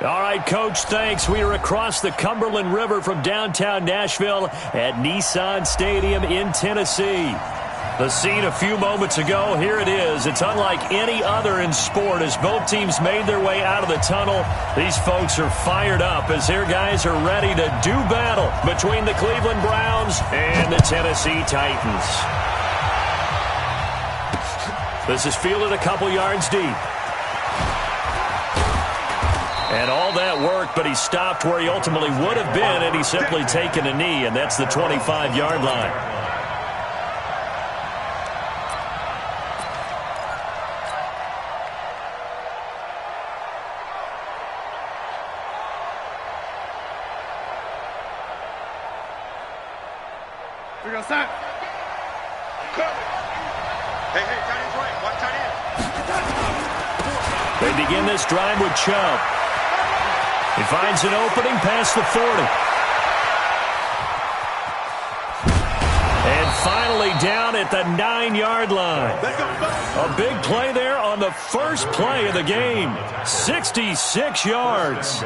All right, Coach, thanks. We are across the Cumberland River from downtown Nashville at Nissan Stadium in Tennessee. The scene a few moments ago, here it is. It's unlike any other in sport as both teams made their way out of the tunnel. These folks are fired up as their guys are ready to do battle between the Cleveland Browns and the Tennessee Titans. This is fielded a couple yards deep. And all that work, but he stopped where he ultimately would have been had he simply taken a knee, and that's the 25-yard line. We go set. Hey, tight end's right. Watch tight end. They begin this drive with Chubb. He finds an opening past the 40. And finally down at the 9-yard line. A big play there on the first play of the game. 66 yards.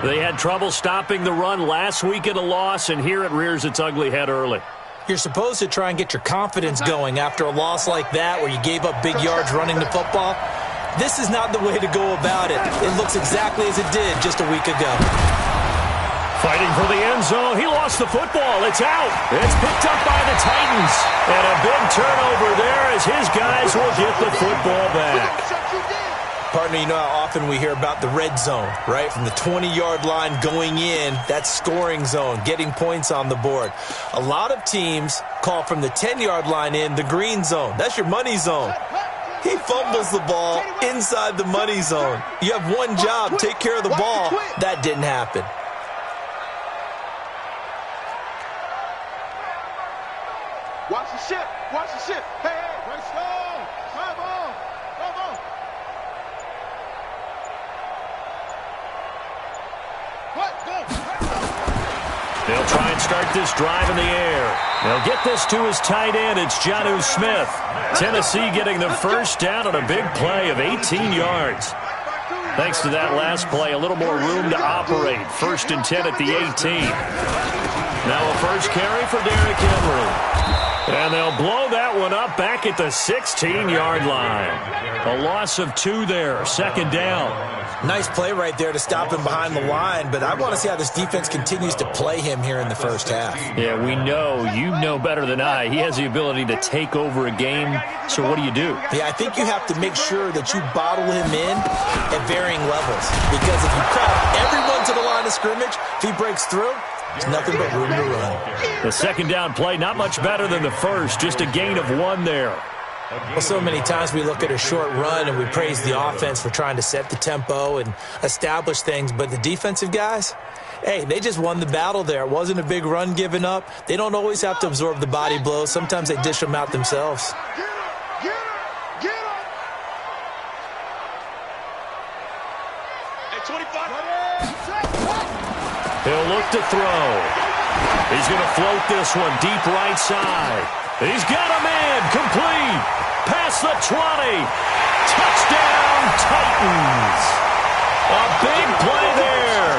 They had trouble stopping the run last week in a loss, and here it rears its ugly head early. You're supposed to try and get your confidence going after a loss like that where you gave up big yards running the football. This is not the way to go about it. It looks exactly as it did just a week ago. Fighting for the end zone. He lost the football. It's out. It's picked up by the Titans. And a big turnover there as his guys will get the football back. Partner, you know how often we hear about the red zone, right? From the 20-yard line going in, that's scoring zone, getting points on the board. A lot of teams call from the 10-yard line in the green zone. That's your money zone. He fumbles the ball inside the money zone. You have one job, take care of the ball. That didn't happen. Watch the ship. Watch the ship. Hey, let's go. Come on. Come on. What? Go. They'll try and start this drive in the air. They'll get this to his tight end. It's Jonnu Smith. Tennessee getting the first down on a big play of 18 yards. Thanks to that last play, a little more room to operate. 1st and 10 at the 18. Now a first carry for Derrick Henry. And they'll blow that one up back at the 16-yard line. A loss of 2 there, 2nd down. Nice play right there to stop him behind the line, but I want to see how this defense continues to play him here in the first half. Yeah, we know. You know better than I. He has the ability to take over a game, so what do? Yeah, I think you have to make sure that you bottle him in at varying levels, because if you crowd everyone to the line of scrimmage, if he breaks through, there's nothing but room to run. The 2nd down play, not much better than the first, just a gain of 1 there. Well, so many times we look at a short run and we praise the offense for trying to set the tempo and establish things, but the defensive guys, hey, they just won the battle there. It wasn't a big run given up. They don't always have to absorb the body blows. Sometimes they dish them out themselves. Get him. Hey, 25. He'll look to throw. He's going to float this one deep right side. He's got a man complete. Past the 20. Touchdown, Titans. A big play there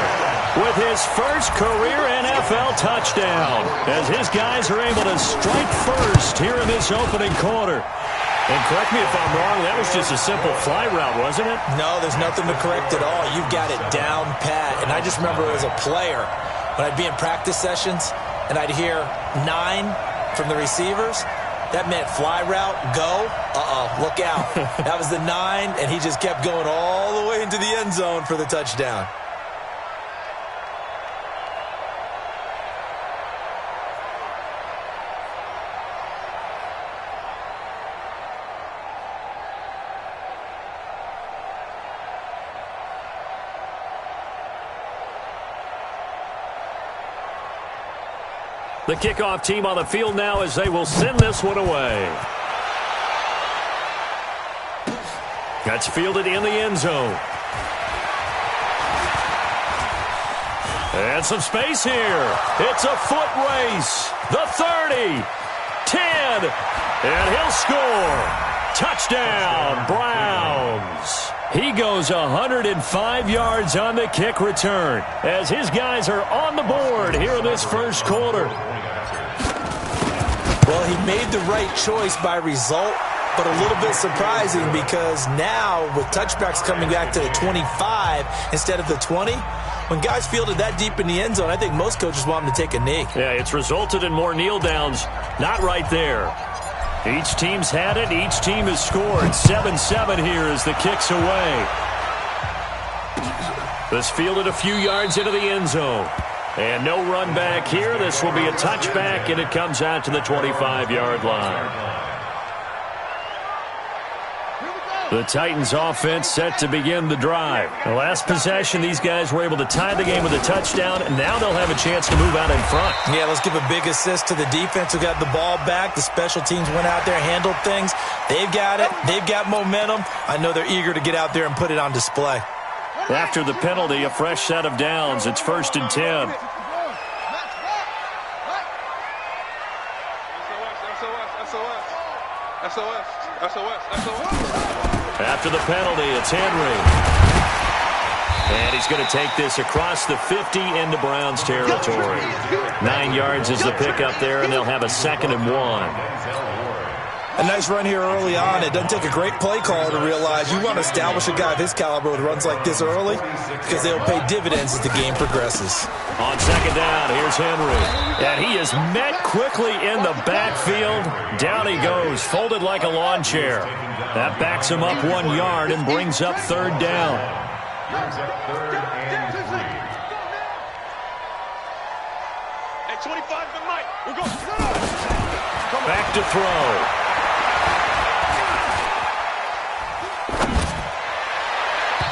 with his first career NFL touchdown as his guys are able to strike first here in this opening quarter. And correct me if I'm wrong, that was just a simple fly route, wasn't it? No, there's nothing to correct at all. You've got it down pat. And I just remember as a player, when I'd be in practice sessions and I'd hear 9 from the receivers, that meant fly route, go, look out. That was the 9, and he just kept going all the way into the end zone for the touchdown. The kickoff team on the field now as they will send this one away. That's fielded in the end zone. And some space here. It's a foot race. The 30, 10, and he'll score. Touchdown, Browns. He goes 105 yards on the kick return as his guys are on the board here in this first quarter. Well, he made the right choice by result, but a little bit surprising because now with touchbacks coming back to the 25 instead of the 20, when guys fielded that deep in the end zone, I think most coaches want them to take a knee. Yeah, it's resulted in more kneel downs. Not right there. Each team's had it. Each team has scored. 7-7 here as the kick's away. This fielded a few yards into the end zone. And no run back here. This will be a touchback, and it comes out to the 25-yard line. The Titans offense set to begin the drive. The last possession, these guys were able to tie the game with a touchdown, and now they'll have a chance to move out in front. Yeah, let's give a big assist to the defense who got the ball back. The special teams went out there, handled things. They've got it. They've got momentum. I know they're eager to get out there and put it on display. After the penalty, a fresh set of downs. It's 1st and 10. After the penalty, it's Henry. And he's going to take this across the 50 into Browns territory. 9 yards is the pickup there, and they'll have a 2nd and 1. A nice run here early on. It doesn't take a great play caller to realize you want to establish a guy of his caliber with runs like this early because they'll pay dividends as the game progresses. On 2nd down, here's Henry. And he is met quickly in the backfield. Down he goes, folded like a lawn chair. That backs him up 1 yard and brings up 3rd down. Hey, 25 for Mike. We're going. Back to throw.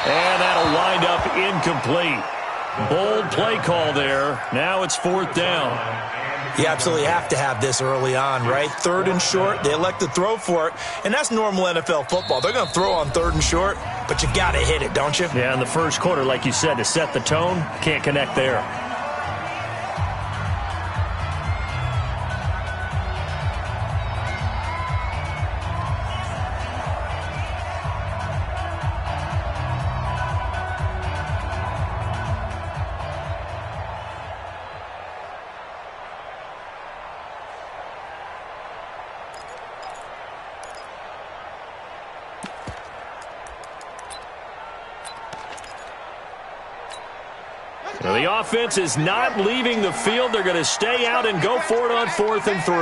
And that'll wind up incomplete. Bold play call there. Now it's 4th down. You absolutely have to have this early on, right? 3rd and short. They elect to throw for it, and that's normal NFL football. They're going to throw on 3rd and short, but you got to hit it, don't you? Yeah, in the first quarter, like you said, to set the tone, can't connect there. The offense is not leaving the field. They're going to stay out and go for it on 4th and 3.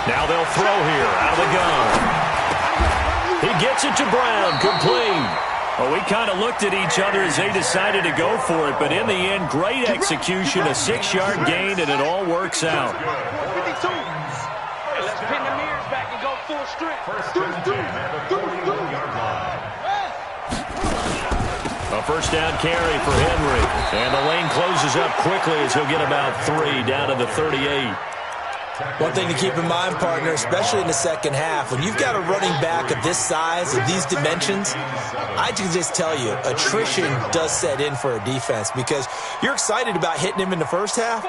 Now they'll throw here out of the gun. He gets it to Brown, complete. Well, we kind of looked at each other as they decided to go for it, but in the end, great execution, a 6-yard gain, and it all works out. Let's pin the mirrors back and go full strength. A 1st down carry for Henry, and the lane closes up quickly as he'll get about 3 down to the 38. One thing to keep in mind, partner, especially in the second half, when you've got a running back of this size, of these dimensions, I can just tell you, attrition does set in for a defense because you're excited about hitting him in the first half,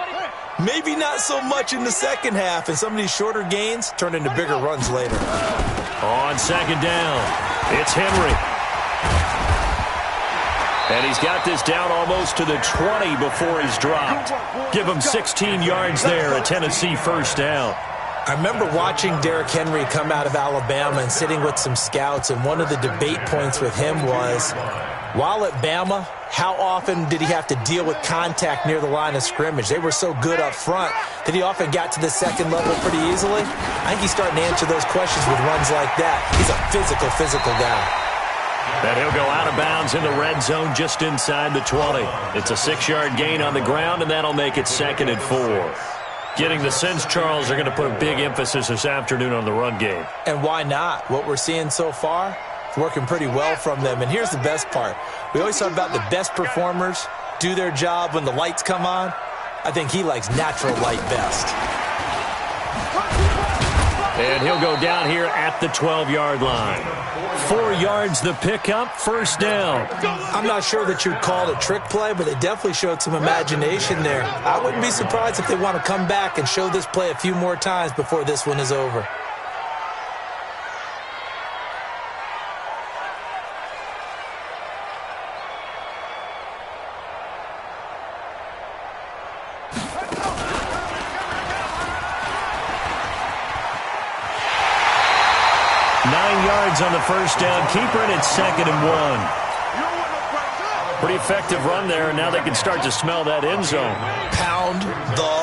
maybe not so much in the second half, and some of these shorter gains turn into bigger runs later. On 2nd down, it's Henry. And he's got this down almost to the 20 before he's dropped. Give him 16 yards there, a Tennessee 1st down. I remember watching Derrick Henry come out of Alabama and sitting with some scouts, and one of the debate points with him was, while at Bama, how often did he have to deal with contact near the line of scrimmage? They were so good up front that he often got to the second level pretty easily. I think he's starting to answer those questions with runs like that. He's a physical guy. And he'll go out of bounds in the red zone just inside the 20. It's a 6-yard gain on the ground, and that'll make it 2nd and 4. Getting the sense, Charles, are going to put a big emphasis this afternoon on the run game. And why not? What we're seeing so far, it's working pretty well from them. And here's the best part. We always talk about the best performers do their job when the lights come on. I think he likes natural light best. And he'll go down here at the 12-yard line. 4 yards the pickup, first down. I'm not sure that you'd call it a trick play, but they definitely showed some imagination there. I wouldn't be surprised if they want to come back and show this play a few more times before this one is over. On the first down, keeper, and it's 2nd and 1. Pretty effective run there, and now they can start to smell that end zone. Pound the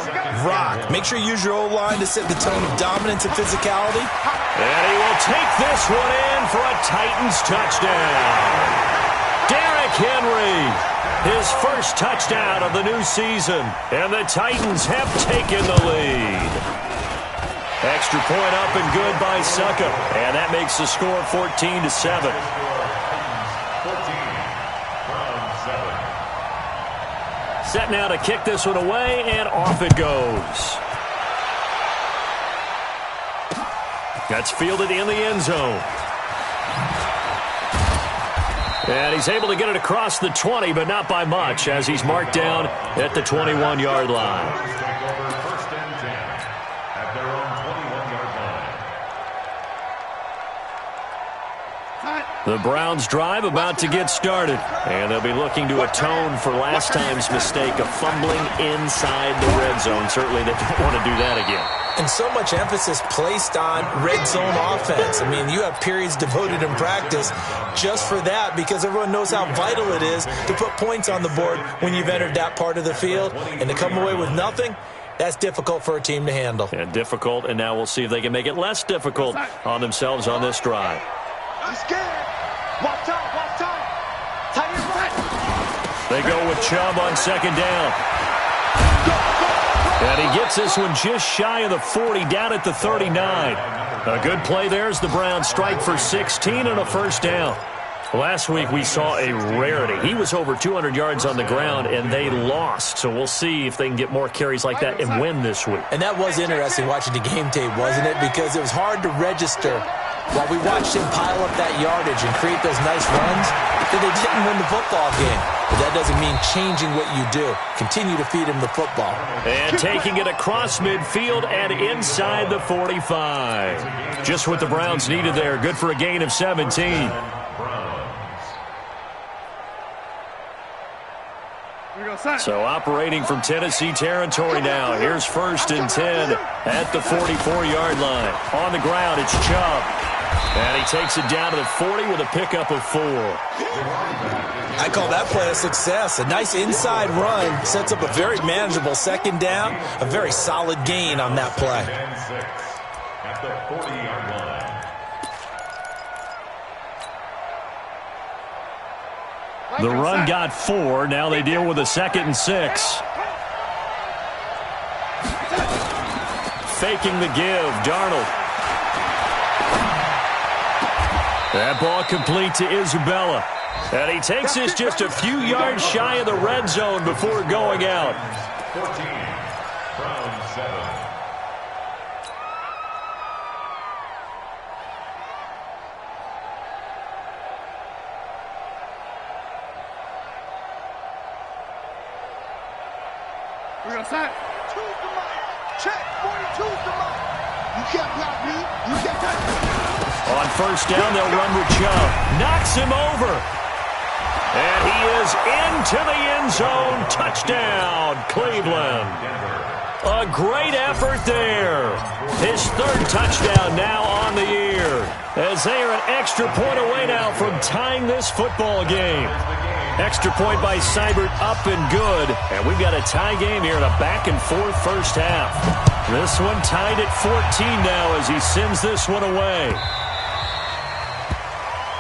rock. Make sure you use your O-line to set the tone of dominance and physicality. And he will take this one in for a Titans touchdown. Derrick Henry, his first touchdown of the new season, and the Titans have taken the lead. Extra point up and good by Suckup. And that makes the score 14-7. Set now to kick this one away, and off it goes. That's fielded in the end zone. And he's able to get it across the 20, but not by much, as he's marked down at the 21-yard line. The Browns' drive about to get started, and they'll be looking to atone for last time's mistake of fumbling inside the red zone. Certainly they don't want to do that again. And so much emphasis placed on red zone offense. I mean, you have periods devoted in practice just for that, because everyone knows how vital it is to put points on the board when you've entered that part of the field. And to come away with nothing, that's difficult for a team to handle. And difficult, and now we'll see if they can make it less difficult on themselves on this drive. Watch out, watch out. Tight end right. They go with Chubb on 2nd down. And he gets this one just shy of the 40, down at the 39. A good play there as the Browns strike for 16 and a first down. Last week we saw a rarity. He was over 200 yards on the ground, and they lost. So we'll see if they can get more carries like that and win this week. And that was interesting watching the game tape, wasn't it? Because it was hard to register while we watched him pile up that yardage and create those nice runs, that they didn't win the football game. But that doesn't mean changing what you do. Continue to feed him the football. And taking it across midfield and inside the 45. Just what the Browns needed there. Good for a gain of 17. So operating from Tennessee territory now. Here's 1st and 10 at the 44-yard line. On the ground, it's Chubb. And he takes it down to the 40 with a pickup of 4. I call that play a success. A nice inside run sets up a very manageable 2nd down. A very solid gain on that play. At the 40-yard line. The run got 4. Now they deal with a 2nd and 6. Faking the give, Darnold. That ball complete to Isabella. And he takes this just a few yards shy of the red zone before going out. 14 from 7. We're going to set. Choose the mic. Check. 42's the mic. You can't block me. You can't touch me. On 1st down, they'll run with Chubb. Knocks him over. And he is into the end zone. Touchdown, Cleveland. A great effort there. His 3rd touchdown now on the year, as they are an extra point away now from tying this football game. Extra point by Seibert, up and good. And we've got a tie game here in a back-and-forth first half. This one tied at 14 now as he sends this one away.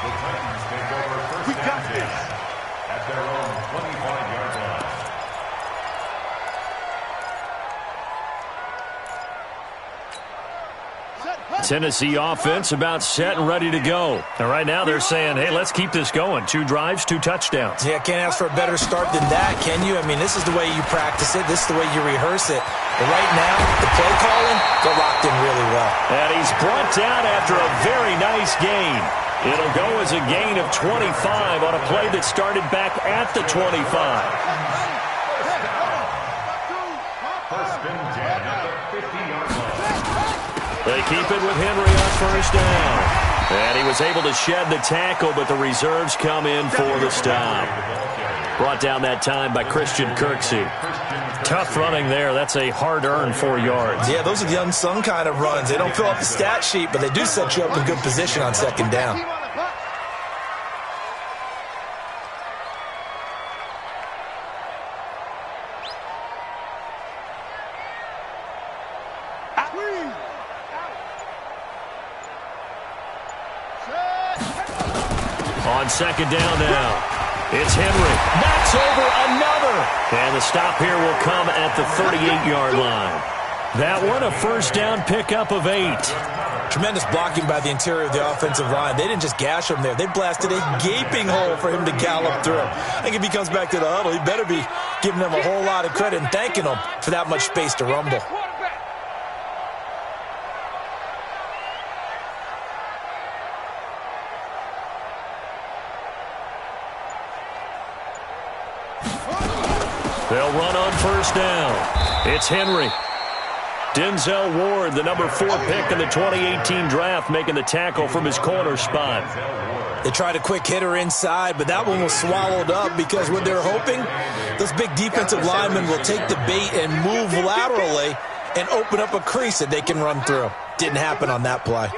The Titans take over first and 10 at their own 25-yard line. Set. Tennessee offense about set and ready to go. And right now they're saying, hey, let's keep this going. 2 drives, 2 touchdowns. Yeah, can't ask for a better start than that, can you? I mean, this is the way you practice it. This is the way you rehearse it. But right now, the play calling, they're locked in really well. And he's brought down after a very nice gain. It'll go as a gain of 25 on a play that started back at the 25. First and 10 at the 50-yard line. They keep it with Henry on first down. And he was able to shed the tackle, but the reserves come in for the stop. Brought down that time by Christian Kirksey. Tough running there. That's a hard-earned 4 yards. Yeah, those are the unsung kind of runs. They don't fill up the stat sheet, but they do set you up in good position on second down. On second down now. It's Henry. Knocks over another. And the stop here will come at the 38-yard line. That one, a first down pickup of 8. Tremendous blocking by the interior of the offensive line. They didn't just gash him there. They blasted a gaping hole for him to gallop through. I think if he comes back to the huddle, he better be giving them a whole lot of credit and thanking them for that much space to rumble. They'll run on first down. It's Henry. Denzel Ward, the number 4 pick in the 2018 draft, making the tackle from his corner spot. They tried a quick hitter inside, but that one was swallowed up because what they're hoping, those big defensive linemen will take the bait and move laterally and open up a crease that they can run through. Didn't happen on that play.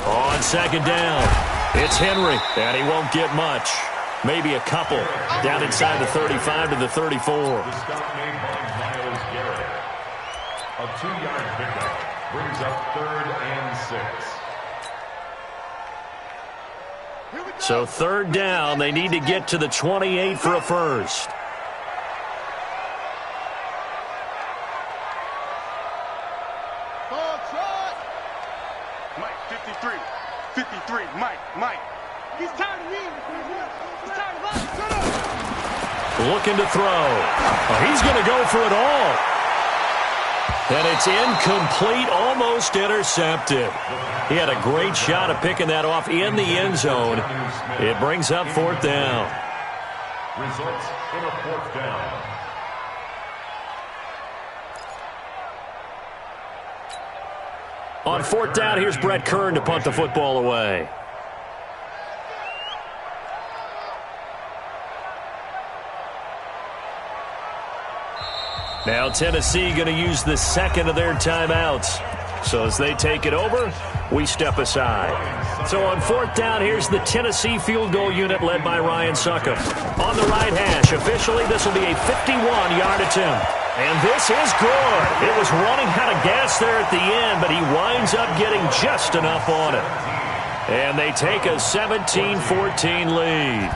On second down, it's Henry, and he won't get much. Maybe a couple. Down inside the 35 to the 34. The stop made by Myles Garrett. A 2-yard pickup brings up 3rd and 6. So third down, they need to get to the 28 for a first. Mike, 53. 53, Mike. He's tired of me. He's tired of us. Shut up. Looking to throw. Oh, he's going to go for it all. And it's incomplete, almost intercepted. He had a great shot at picking that off in the end zone. It brings up 4th down. Results in a 4th down. On 4th down, here's Brett Kern to punt the football away. Now Tennessee going to use the second of their timeouts. So as they take it over, we step aside. So on 4th down, here's the Tennessee field goal unit led by Ryan Succop. On the right hash, officially this will be a 51-yard attempt. And this is good. It was running out of gas there at the end, but he winds up getting just enough on it. And they take a 17-14 lead.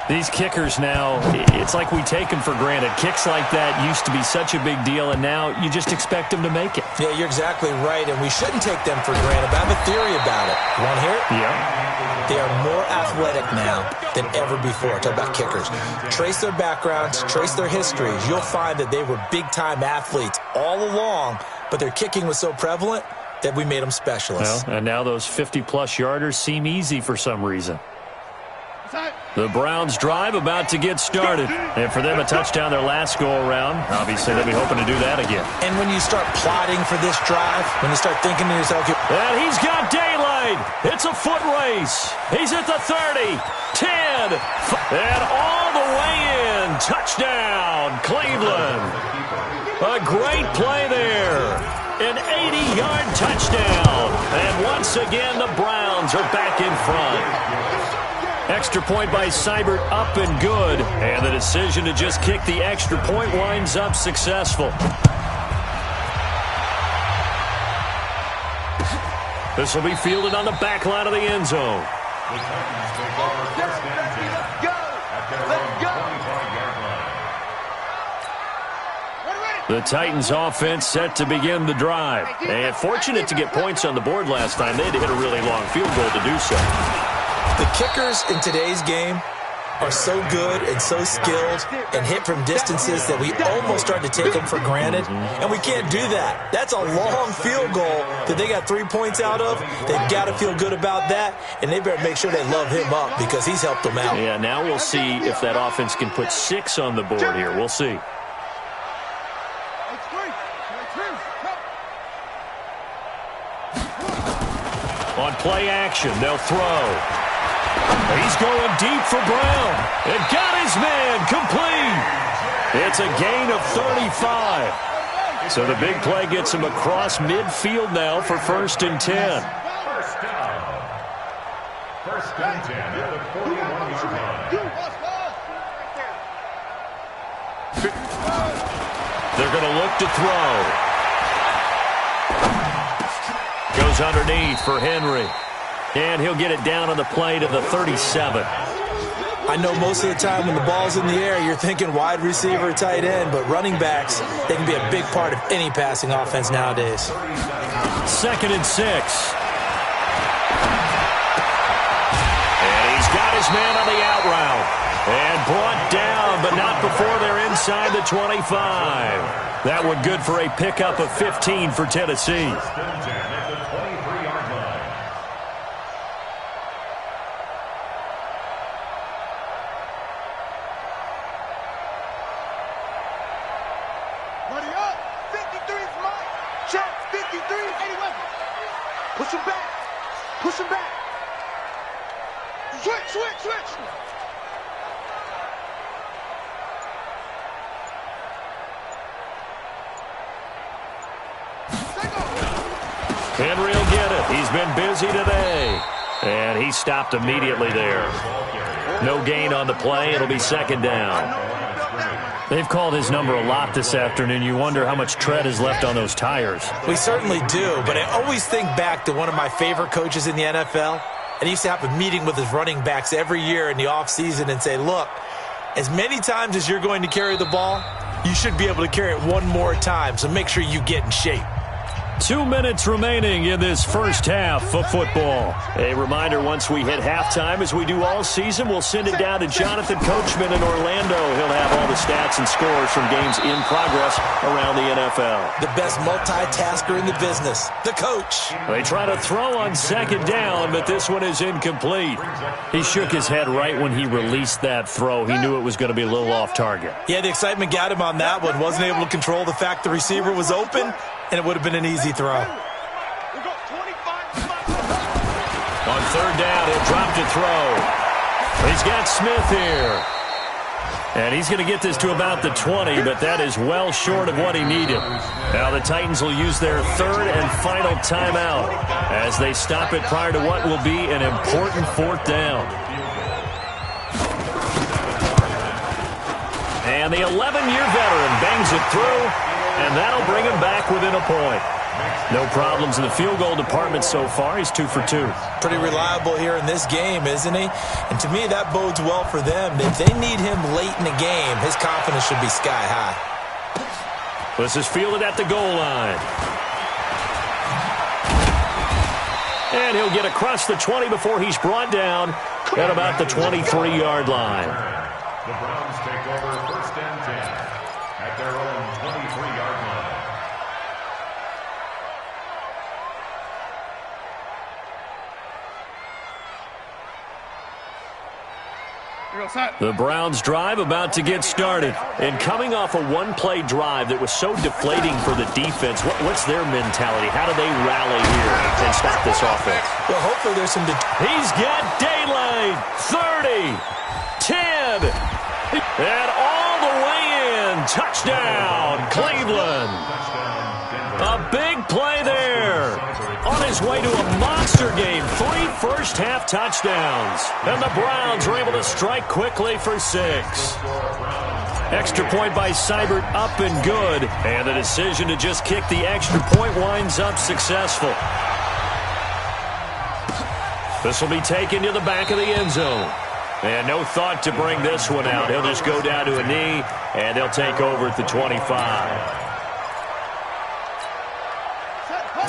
These kickers now, it's like we take them for granted. Kicks like that used to be such a big deal, and now you just expect them to make it. Yeah, you're exactly right, and we shouldn't take them for granted. But I have a theory about it. You want to hear it? Yeah. They are more athletic now than ever before. Talk about kickers. Trace their backgrounds, trace their histories. You'll find that they were big-time athletes all along, but their kicking was so prevalent that we made them specialists. Well, and now those 50-plus yarders seem easy for some reason. The Browns drive about to get started. And for them, a touchdown their last go-around. Obviously, they'll be hoping to do that again. And when you start plotting for this drive, when you start thinking to yourself, and he's got daylight. It's a foot race. He's at the 30, 10, and all the way in. Touchdown, Cleveland. A great play there. An 80-yard touchdown. And once again, the Browns are back in front. Extra point by Seibert, up and good. And the decision to just kick the extra point winds up successful. This will be fielded on the back line of the end zone. The Titans take over 1st and 10 at their own 25-yard line. The Titans offense set to begin the drive. And fortunate to get points on the board last time. They had to hit a really long field goal to do so. The kickers in today's game are so good and so skilled and hit from distances that we almost start to take them for granted. And we can't do that. That's a long field goal that they got 3 points out of. They've got to feel good about that, and they better make sure they love him up because he's helped them out. Yeah, now we'll see if that offense can put 6 on the board here. We'll see. On play action, they'll throw. He's going deep for Brown. And got his man complete. It's a gain of 35. So the big play gets him across midfield now for 1st and 10. First down. 1st and 10 at the 41-yard line. They're going to look to throw. Goes underneath for Henry. And he'll get it down on the play to the 37. I know most of the time when the ball's in the air, you're thinking wide receiver, tight end, but running backs, they can be a big part of any passing offense nowadays. 2nd and 6. And he's got his man on the out route. And brought down, but not before they're inside the 25. That one good for a pickup of 15 for Tennessee. Push him back. Push him back. Switch. Henry will get it. He's been busy today. And he stopped immediately there. No gain on the play. It'll be 2nd down. They've called his number a lot this afternoon. You wonder how much tread is left on those tires. We certainly do, but I always think back to one of my favorite coaches in the NFL. And he used to have a meeting with his running backs every year in the offseason and say, look, as many times as you're going to carry the ball, you should be able to carry it one more time, so make sure you get in shape. 2 minutes remaining in this first half of football. A reminder, once we hit halftime, as we do all season, we'll send it down to Jonathan Coachman in Orlando. He'll have all the stats and scores from games in progress around the NFL. The best multitasker in the business, the coach. They try to throw on 2nd down, but this one is incomplete. He shook his head right when he released that throw. He knew it was going to be a little off target. Yeah, the excitement got him on that one. Wasn't able to control the fact the receiver was open, and it would have been an easy throw. On 3rd down, he'll drop to throw. He's got Smith here. And he's going to get this to about the 20, but that is well short of what he needed. Now the Titans will use their 3rd and final timeout as they stop it prior to what will be an important 4th down. And the 11-year veteran bangs it through, and that'll bring him back within a point. No problems in the field goal department so far. He's 2 for 2. Pretty reliable here in this game, isn't he? And to me, that bodes well for them. If they need him late in the game, his confidence should be sky high. This is fielded at the goal line. And he'll get across the 20 before he's brought down at about the 23-yard line. The Browns take over 1st and 10 at their own 23-yard line. The Browns drive about to get started. And coming off a one-play drive that was so deflating for the defense, what's their mentality? How do they rally here and stop this offense? Well, hopefully there's some... He's got daylight. 30, 10, and all the way in. Touchdown, Cleveland. A big play there. On his way to a monster game. 3 first-half touchdowns. And the Browns are able to strike quickly for 6. Extra point by Seibert up and good. And the decision to just kick the extra point winds up successful. This will be taken to the back of the end zone. And no thought to bring this one out. He'll just go down to a knee, and they'll take over at the 25.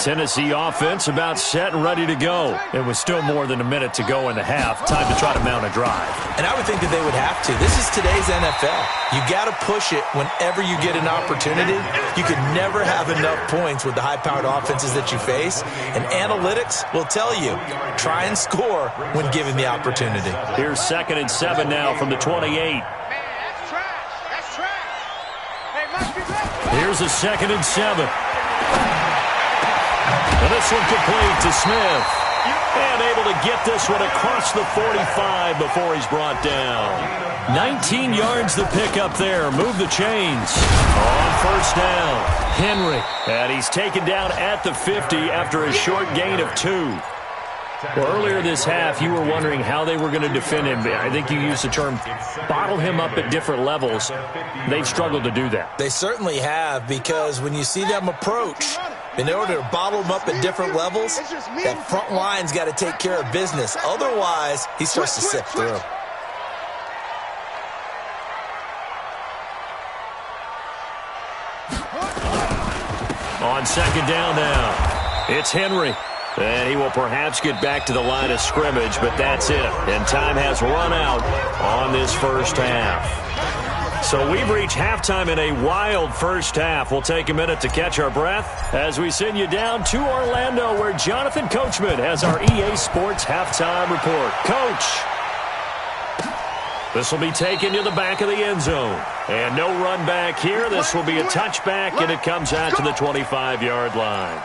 Tennessee offense about set and ready to go. It was still more than a minute to go in the half. Time to try to mount a drive. And I would think that they would have to. This is today's NFL. You got to push it whenever you get an opportunity. You could never have enough points with the high-powered offenses that you face. And analytics will tell you, try and score when given the opportunity. Here's 2nd and 7 now from the 28. Here's a 2nd and 7. And this one complete to Smith. And able to get this one across the 45 before he's brought down. 19 yards to pick up there. Move the chains. On 1st down, Henry. And he's taken down at the 50 after a short gain of 2. Well, earlier this half, you were wondering how they were going to defend him. I think you used the term bottle him up at different levels. They've struggled to do that. They certainly have, because when you see them approach, in order to bottle him up at different levels, that front line's got to take care of business. Otherwise, he starts to sift through. On 2nd down now, it's Henry. And he will perhaps get back to the line of scrimmage, but that's it. And time has run out on this first half. So we've reached halftime in a wild first half. We'll take a minute to catch our breath as we send you down to Orlando, where Jonathan Coachman has our EA Sports halftime report. Coach, this will be taken to the back of the end zone. And no run back here. This will be a touchback, and it comes out to the 25-yard line.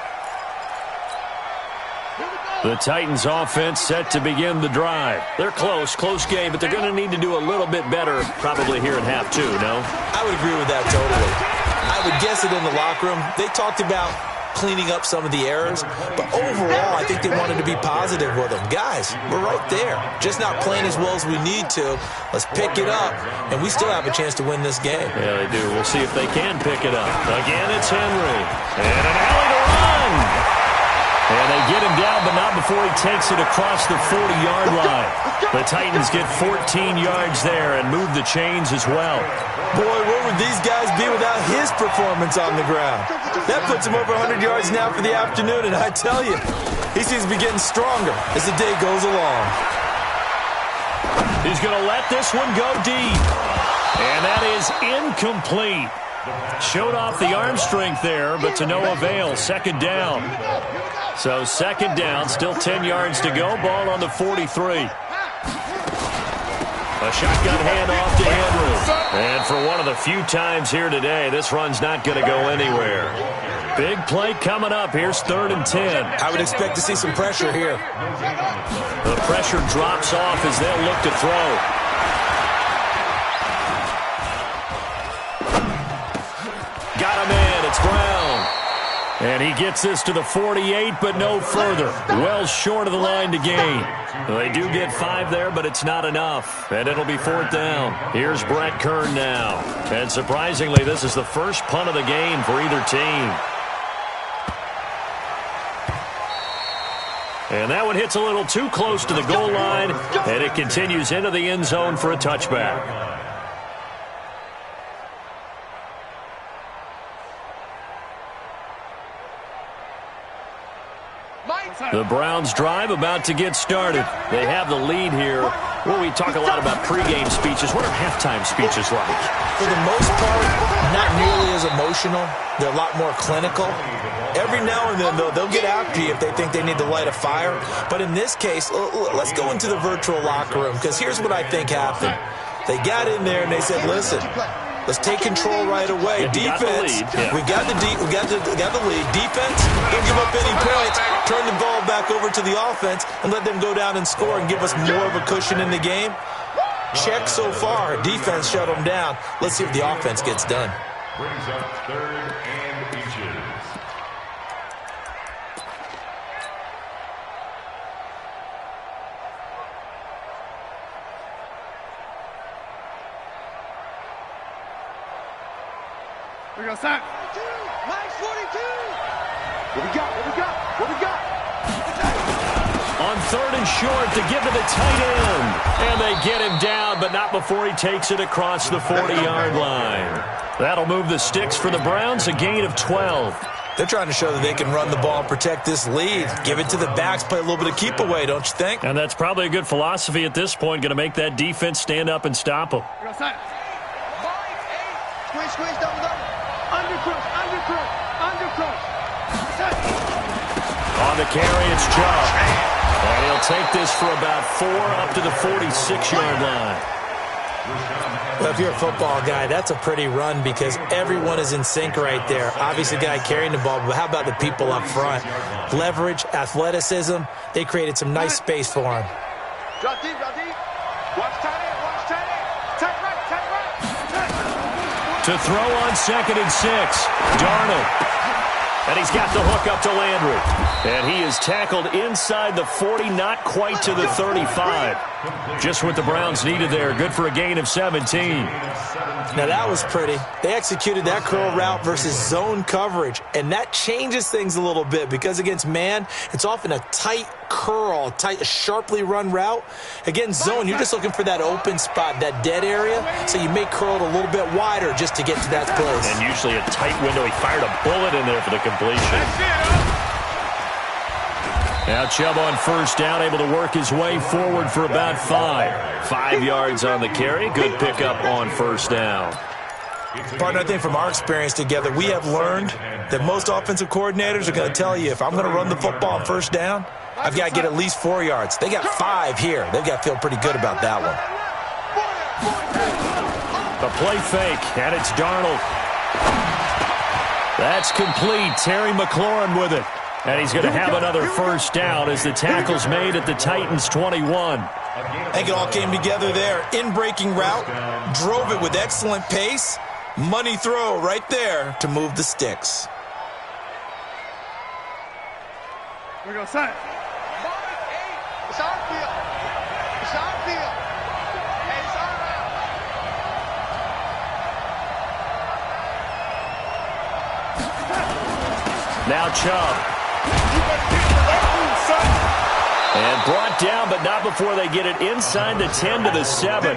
The Titans offense set to begin the drive. They're close game, but they're going to need to do a little bit better probably here in half 2, no? I would agree with that totally. I would guess it in the locker room. They talked about cleaning up some of the errors, but overall I think they wanted to be positive with them. Guys, we're right there. Just not playing as well as we need to. Let's pick it up, and we still have a chance to win this game. Yeah, they do. We'll see if they can pick it up. Again, it's Henry. And an alley to run. And they get him down, but not before he takes it across the 40-yard line. The Titans get 14 yards there and move the chains as well. Boy, where would these guys be without his performance on the ground? That puts him over 100 yards now for the afternoon, and I tell you, he seems to be getting stronger as the day goes along. He's going to let this one go deep. And that is incomplete. Showed off the arm strength there, but to no avail. 2nd down. So 2nd down, still 10 yards to go. Ball on the 43. A shotgun handoff to Henry. And for one of the few times here today, this run's not going to go anywhere. Big play coming up. Here's 3rd and 10. I would expect to see some pressure here. The pressure drops off as they'll look to throw. Got him in. It's Brown. And he gets this to the 48, but no further. Well short of the line to gain. They do get 5 there, but it's not enough. And it'll be 4th down. Here's Brett Kern now. And surprisingly, this is the first punt of the game for either team. And that one hits a little too close to the goal line, and it continues into the end zone for a touchback. The Browns drive about to get started. They have the lead here. Well, we talk a lot about pregame speeches. What are halftime speeches like? For the most part, not nearly as emotional. They're a lot more clinical. Every now and then, though, they'll get after you if they think they need to light a fire. But in this case, let's go into the virtual locker room, because here's what I think happened. They got in there and they said, listen, let's take control right away. Defense, we got the lead. Defense, don't give up any points. Turn the ball back over to the offense and let them go down and score and give us more of a cushion in the game. Check so far. Defense shut them down. Let's see if the offense gets done. Brings up 3rd and inches. We got sack. 42. What we got? On 3rd and short to give to the tight end. And they get him down, but not before he takes it across the 40-yard line. That'll move the sticks for the Browns, a gain of 12. They're trying to show that they can run the ball and protect this lead. Give it to the backs, play a little bit of keep away, don't you think? And that's probably a good philosophy at this point, going to make that defense stand up and stop them. Squeeze, double, double. Undercrush. On the carry, it's Chubb. And he'll take this for about 4 up to the 46-yard line. Well, if you're a football guy, that's a pretty run because everyone is in sync right there. Obviously, the guy carrying the ball, but how about the people up front? Leverage, athleticism, they created some nice space for him. Drop deep. Watch tight end. Tight right. To throw on 2nd and 6, Darnold. And he's got the hook up to Landry. And he is tackled inside the 40, not quite to the 35. Just what the Browns needed there. Good for a gain of 17. Now, that was pretty. They executed that curl route versus zone coverage, and that changes things a little bit because against man, it's often a tight curl, sharply run route. Against zone, you're just looking for that open spot, that dead area, so you may curl it a little bit wider just to get to that place. And usually a tight window. He fired a bullet in there for the completion. Now Chubb on 1st down, able to work his way forward for about 5. 5 yards on the carry. Good pickup on 1st down. Partner, I think from our experience together, we have learned that most offensive coordinators are going to tell you, if I'm going to run the football on 1st down, I've got to get at least 4 yards. They got 5 here. They've got to feel pretty good about that one. The play fake, and it's Darnold. That's complete. Terry McLaurin with it. And he's going to have another 1st down as the tackle's made at the Titans' 21. I think it all came together there. In-breaking route, drove it with excellent pace. Money throw right there to move the sticks. We're going to set. It's our field. Hey, it's our route. Now Chubb. And brought down, but not before they get it inside the 10 to the 7.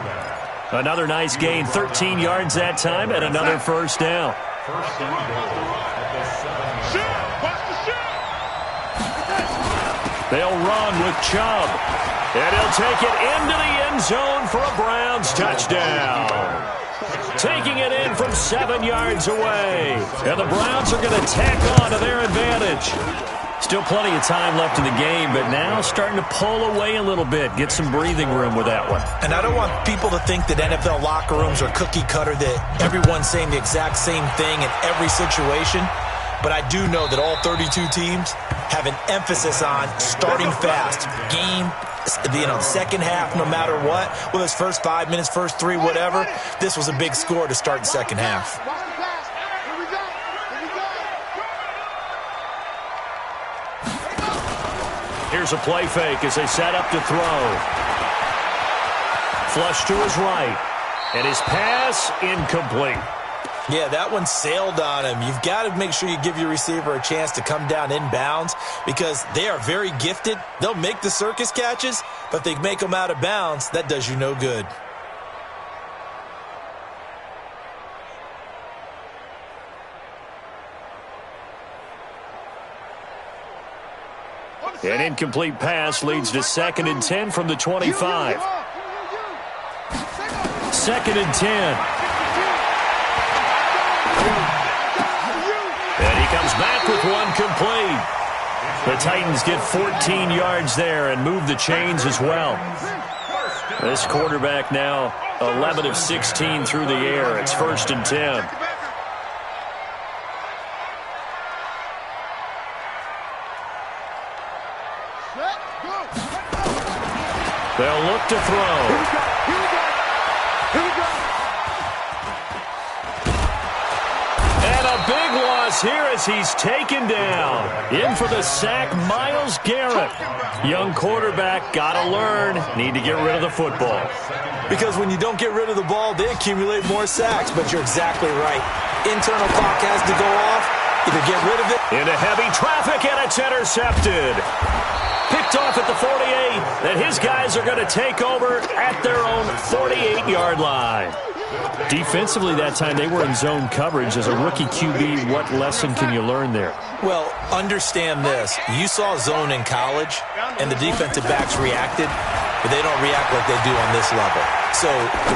Another nice gain, 13 yards that time, and another 1st down. They'll run with Chubb. And he'll take it into the end zone for a Browns touchdown. Taking it in from 7 yards away. And the Browns are going to tack on to their advantage. Still plenty of time left in the game, but now starting to pull away a little bit. Get some breathing room with that one. And I don't want people to think that NFL locker rooms are cookie cutter, that everyone's saying the exact same thing in every situation. But I do know that all 32 teams have an emphasis on starting fast. Game, the second half, no matter what. Whether it's first 5 minutes, first 3, whatever. This was a big score to start the second half. Here's a play fake as they set up to throw. Flush to his right. And his pass incomplete. Yeah, that one sailed on him. You've got to make sure you give your receiver a chance to come down inbounds because they are very gifted. They'll make the circus catches, but if they make them out of bounds, that does you no good. An incomplete pass leads to 2nd and 10 from the 25. 2nd and 10. And he comes back with one complete. The Titans get 14 yards there and move the chains as well. This quarterback now 11 of 16 through the air. It's 1st and 10. They'll look to throw. And a big loss here as he's taken down. In for the sack, Myles Garrett. Young quarterback, gotta learn. Need to get rid of the football. Because when you don't get rid of the ball, they accumulate more sacks. But you're exactly right. Internal clock has to go off. Either get rid of it. Into heavy traffic, and it's intercepted. Picked off at the 48, and his guys are going to take over at their own 48-yard line. Defensively that time, they were in zone coverage. As a rookie QB, what lesson can you learn there? Well, understand this. You saw zone in college, and the defensive backs reacted, but they don't react like they do on this level. So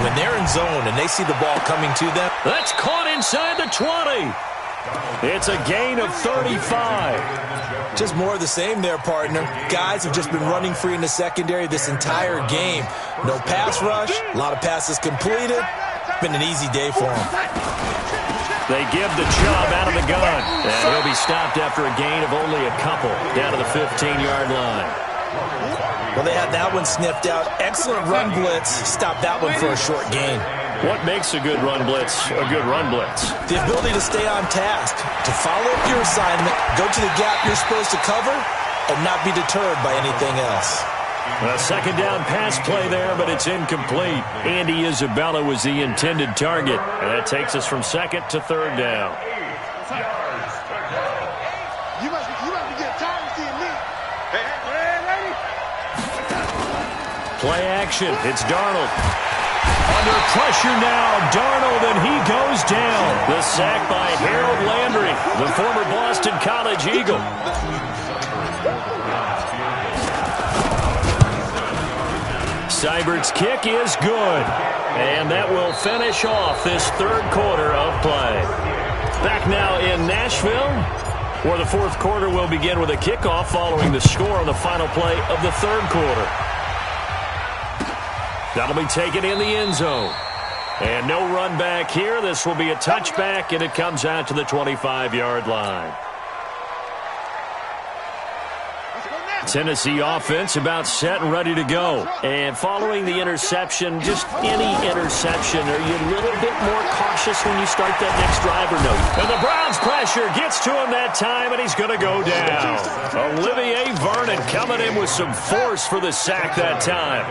when they're in zone and they see the ball coming to them. That's caught inside the 20. It's a gain of 35. Just more of the same there, partner. Guys have just been running free in the secondary this entire game. No pass rush, a lot of passes completed. Been an easy day for them. They give the Chubb out of the gun, and he'll be stopped after a gain of only a couple down to the 15-yard line. Well, they had that one sniffed out. Excellent run blitz. Stopped that one for a short gain. What makes a good run blitz a good run blitz? The ability to stay on task, to follow up your assignment, go to the gap you're supposed to cover, and not be deterred by anything else. A second down pass play there, but it's incomplete. Andy Isabella was the intended target, and that takes us from second to third down. You must be getting tired of seeing me. Play action. It's Darnold. Under pressure now, Darnold, and he goes down. The sack by Harold Landry, the former Boston College Eagle. Seibert's kick is good, and that will finish off this third quarter of play. Back now in Nashville, where the fourth quarter will begin with a kickoff following the score on the final play of the third quarter. That'll be taken in the end zone. And no run back here. This will be a touchback, and it comes out to the 25-yard line. Tennessee offense about set and ready to go. And following the interception, just any interception, are you a little bit more cautious when you start that next drive or no? And the Browns pressure gets to him that time, and he's going to go down. Olivier Vernon coming in with some force for the sack that time.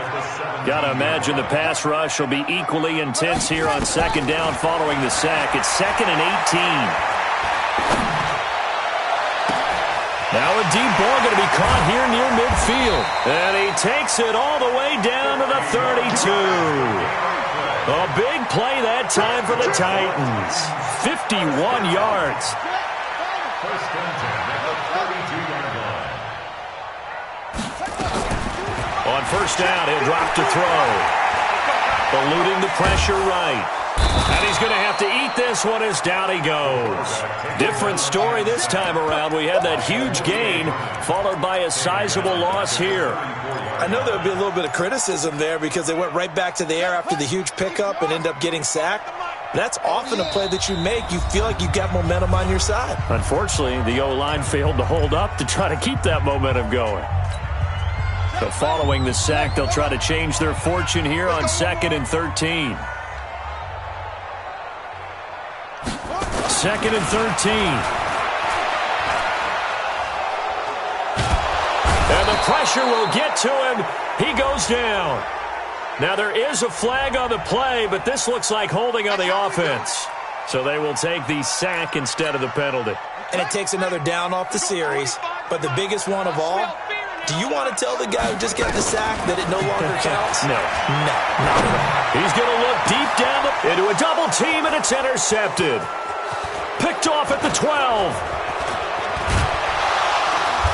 Got to imagine the pass rush will be equally intense here on second down following the sack. It's 2nd and 18. Now a deep ball going to be caught here near midfield. And he takes it all the way down to the 32. A big play that time for the Titans. 51 yards. First and 10 at the 32-yard line. On first down, he'll drop to throw. Eluding the pressure right. And he's going to have to eat this one as down he goes. Different story this time around. We had that huge gain followed by a sizable loss here. I know there would be a little bit of criticism there because they went right back to the air after the huge pickup and end up getting sacked. That's often a play that you make. You feel like you've got momentum on your side. Unfortunately, the O-line failed to hold up to try to keep that momentum going. So following the sack, they'll try to change their fortune here on 2nd and 13. 2nd and 13. And the pressure will get to him. He goes down. Now there is a flag on the play, but this looks like holding on the offense. So they will take the sack instead of the penalty. And it takes another down off the series. But the biggest one of all, do you want to tell the guy who just got the sack that it no longer counts? No. No, not at all. He's going to look deep down into a double team, and it's intercepted. Picked off at the 12.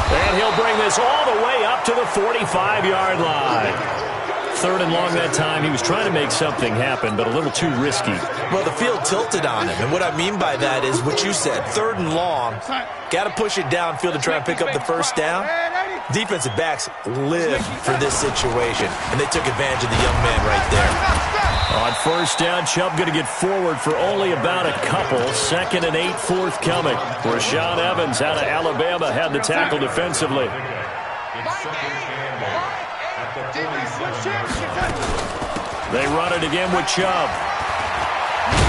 And he'll bring this all the way up to the 45-yard line. 3rd and long that time. He was trying to make something happen, but a little too risky. Well, the field tilted on him, and what I mean by that is what you said. 3rd and long, got to push it downfield to try and pick up the first down. Defensive backs live for this situation, and they took advantage of the young man right there. On first down, Chubb going to get forward for only about a couple. 2nd and 8 forthcoming. Rashaan Evans out of Alabama had the tackle defensively. They run it again with Chubb.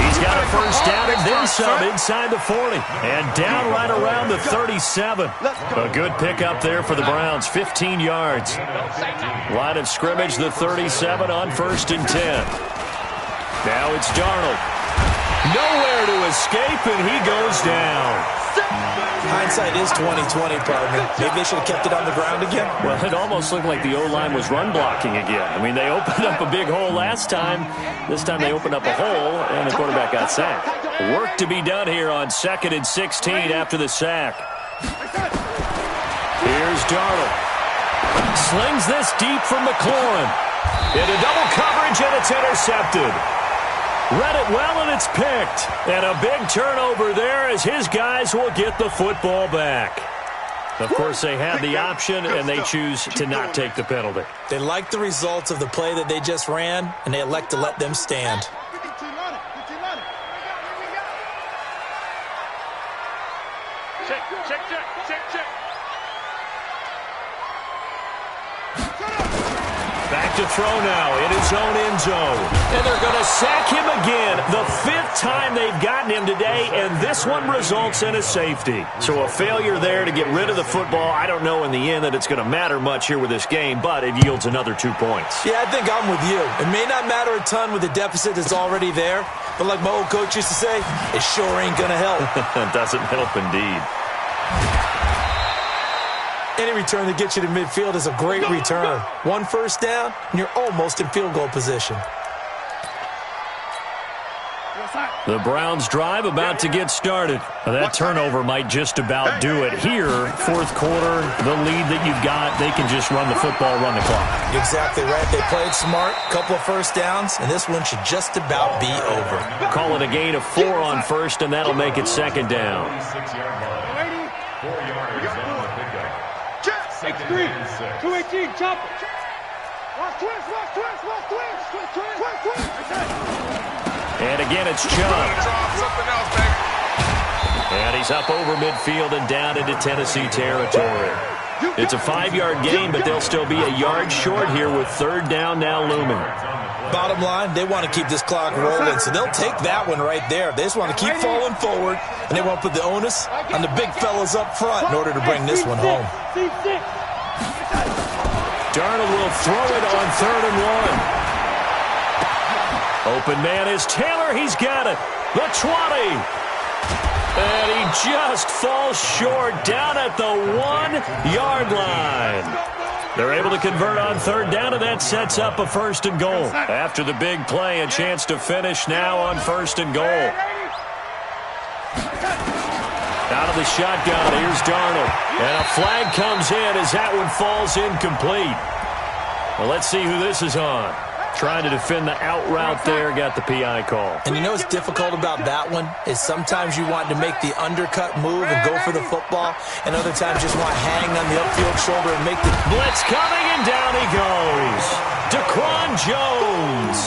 He's got a first down and then some inside the 40. And down right around the 37. A good pickup there for the Browns. 15 yards. Line of scrimmage, the 37 on 1st and 10. Now it's Darnold. Nowhere to escape, and he goes down. Hindsight is 20/20, partner. Maybe they should have kept it on the ground again. Well, it almost looked like the O-line was run blocking again. I mean, they opened up a big hole last time. This time they opened up a hole, and the quarterback got sacked. Work to be done here on 2nd and 16 after the sack. Here's Darnold. Slings this deep from McLaurin. Into double coverage, and it's intercepted. Read it well, and it's picked. And a big turnover there as his guys will get the football back. Of course, they had the option, and they choose to not take the penalty. They like the results of the play that they just ran, and they elect to let them stand. Back to throw now in his own end zone. And they're going to sack him again. The 5th time they've gotten him today, and this one results in a safety. So a failure there to get rid of the football. I don't know in the end that it's going to matter much here with this game, but it yields another 2 points. Yeah, I think I'm with you. It may not matter a ton with the deficit that's already there, but like my old coach used to say, it sure ain't going to help. It doesn't help indeed. Any return that gets you to midfield is a great return. 1 first down, and you're almost in field goal position. The Browns drive about to get started. Now, that turnover might just about do it here. 4th quarter, the lead that you've got, they can just run the football, run the clock. Exactly right. They played smart, couple of first downs, and this one should just about be over. Call it a gain of 4 on first, and that'll make it 2nd down. 4 yards on the pickup. X3, 218, chop it. Watch twist. And again, it's Chubb. And he's up over midfield and down into Tennessee territory. It's a 5-yard gain, but they'll still be a yard short here with 3rd down now looming. Bottom line, they want to keep this clock rolling, so they'll take that one right there. They just want to keep falling forward, and they want to put the onus on the big fellas up front in order to bring this one home. Darnold will throw it on 3rd and 1. Open man is Taylor. He's got it. The 20. And he just falls short down at the 1-yard line. They're able to convert on 3rd down, and that sets up a 1st and goal. After the big play, a chance to finish now on 1st and goal. Out of the shotgun, here's Darnold. And a flag comes in as that one falls incomplete. Well, let's see who this is on. Trying to defend the out route there, got the PI call. And you know what's difficult about that one is sometimes you want to make the undercut move and go for the football, and other times just want to hang on the upfield shoulder and make the blitz coming, and down he goes. Daquan Jones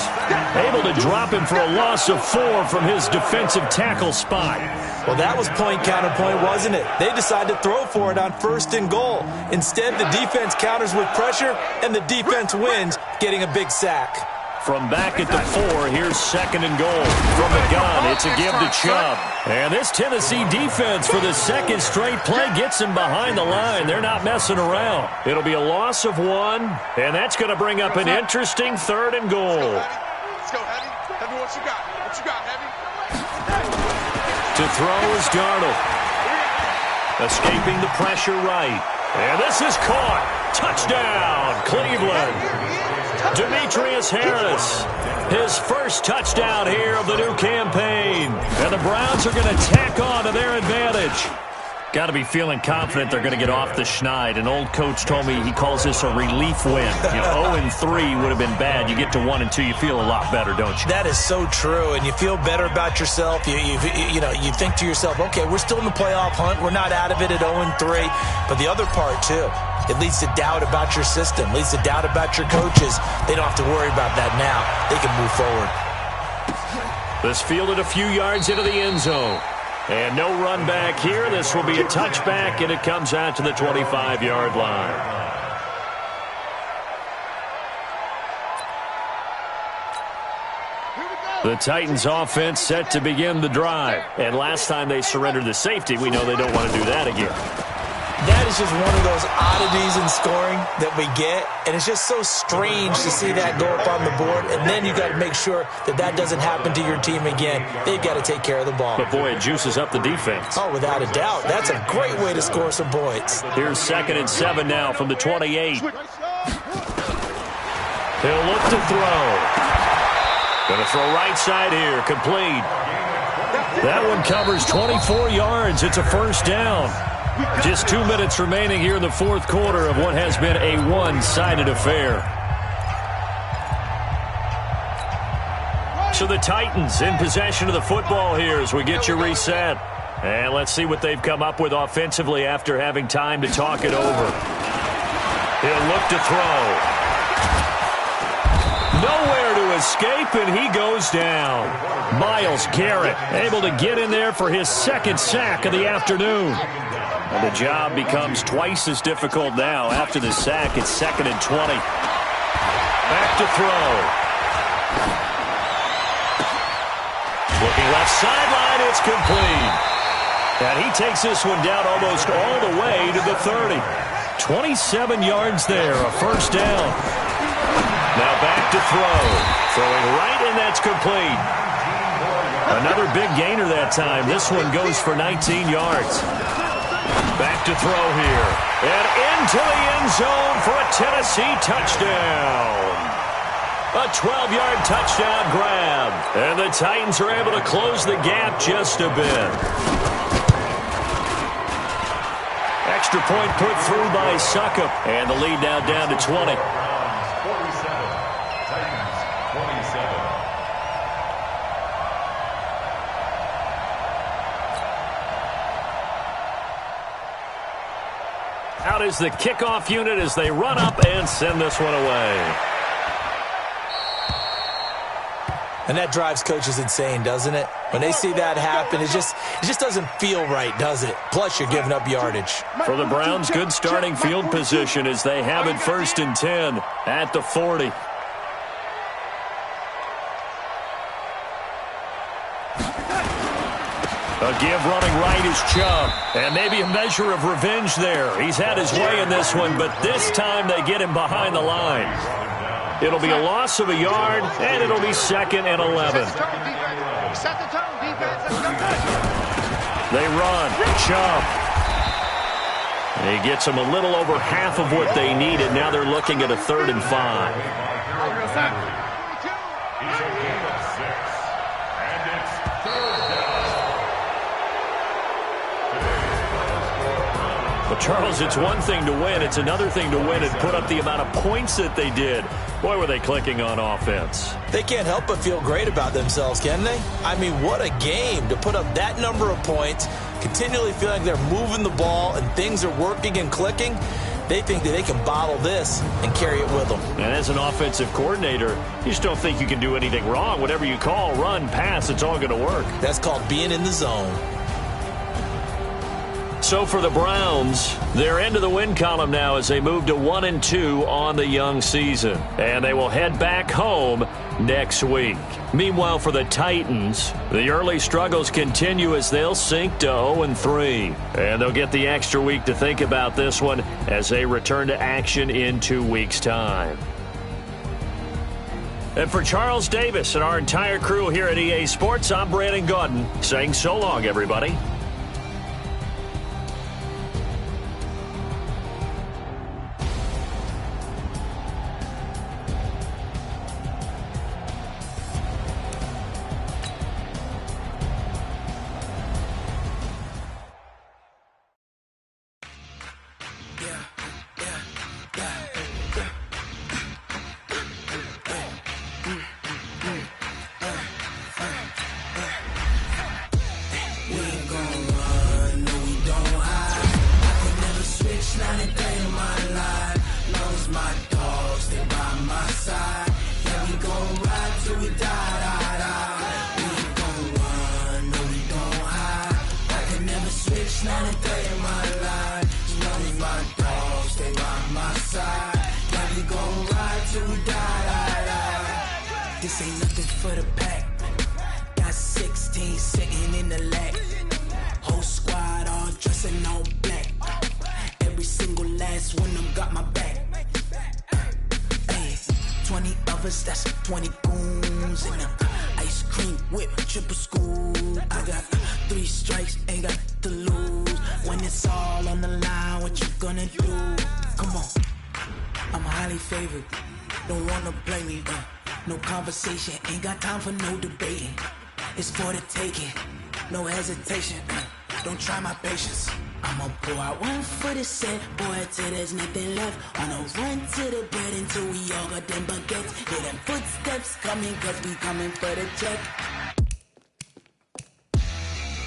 able to drop him for a loss of 4 from his defensive tackle spot. Well, that was point counterpoint, wasn't it? They decided to throw for it on 1st and goal. Instead, the defense counters with pressure, and the defense wins, getting a big sack. From back at the 4, here's 2nd and goal. From the gun, it's a give to Chubb. And this Tennessee defense for the 2nd straight play gets him behind the line. They're not messing around. It'll be a loss of 1, and that's going to bring up an interesting 3rd and goal. Let's go, Heavy. Heavy, what you got? What you got, Heavy? To throw is Darnold. Escaping the pressure right. And this is caught. Touchdown, Cleveland. Demetrius Harris, his first touchdown here of the new campaign. And the Browns are going to tack on to their advantage. Got to be feeling confident they're going to get off the schneid. An old coach told me he calls this a relief win. 0-3 would have been bad. You get to 1-2, you feel a lot better, don't you? That is so true, and you feel better about yourself. You think to yourself, okay, we're still in the playoff hunt. We're not out of it at 0-3. But the other part, too, it leads to doubt about your system, leads to doubt about your coaches. They don't have to worry about that now. They can move forward. This fielded a few yards into the end zone. And no run back here. This will be a touchback, and it comes out to the 25-yard line. The Titans offense set to begin the drive. And last time they surrendered the safety, we know they don't want to do that again. That is is just one of those oddities in scoring that we get, and it's just so strange to see that go up on the board, and then you got to make sure that that doesn't happen to your team again. They've got to take care of the ball. But, boy, it juices up the defense. Oh, without a doubt. That's a great way to score some points. Here's 2nd and 7 now from the 28. He'll look to throw. Going to throw right side here. Complete. That one covers 24 yards. It's a first down. Just 2 minutes remaining here in the fourth quarter of what has been a one-sided affair. So the Titans in possession of the football here as we get you reset. And let's see what they've come up with offensively after having time to talk it over. He'll look to throw. Nowhere to escape, and he goes down. Myles Garrett able to get in there for his 2nd sack of the afternoon. And the job becomes twice as difficult now. After the sack, it's 2nd and 20. Back to throw. Looking left sideline, it's complete. And he takes this one down almost all the way to the 30. 27 yards there, a first down. Now back to throw. Throwing right, and that's complete. Another big gainer that time. This one goes for 19 yards. Back to throw here. And into the end zone for a Tennessee touchdown. A 12-yard touchdown grab. And the Titans are able to close the gap just a bit. Extra point put through by Succop. And the lead now down to 20. Out is the kickoff unit as they run up and send this one away. And that drives coaches insane, doesn't it? When they see that happen, it just doesn't feel right, does it? Plus, you're giving up yardage. For the Browns, good starting field position as they have it 1st and 10 at the 40. A give running right is Chubb. And maybe a measure of revenge there. He's had his way in this one, but this time they get him behind the line. It'll be a loss of a yard, and it'll be 2nd and 11. They run. Chubb. And he gets them a little over half of what they needed. Now they're looking at a 3rd and 5. Well, Charles, it's one thing to win. It's another thing to win and put up the amount of points that they did. Boy, were they clicking on offense. They can't help but feel great about themselves, can they? I mean, what a game to put up that number of points, continually feeling like they're moving the ball and things are working and clicking. They think that they can bottle this and carry it with them. And as an offensive coordinator, you just don't think you can do anything wrong. Whatever you call, run, pass, it's all going to work. That's called being in the zone. So for the Browns, they're into the win column now as they move to 1-2 on the young season. And they will head back home next week. Meanwhile, for the Titans, the early struggles continue as they'll sink to 0-3. And they'll get the extra week to think about this one as they return to action in 2 weeks' time. And for Charles Davis and our entire crew here at EA Sports, I'm Brandon Gaudin saying so long, everybody. This ain't nothing for the pack. Got 16 sitting in the lag. Whole squad all dressing all black. Every 20 goons and ice cream whip, triple scoop. I got 3 strikes, ain't got to lose. When it's all on the line, what you gonna do? Come on, I'm highly favored. Don't wanna play me, no conversation, ain't got time for no debating. It's for the taking, no hesitation, don't try my patience. I'ma pour out one for the set, boy, till there's nothing left. On a run to the bread until we all got them baguettes. Hear them footsteps coming, cause we coming for the check.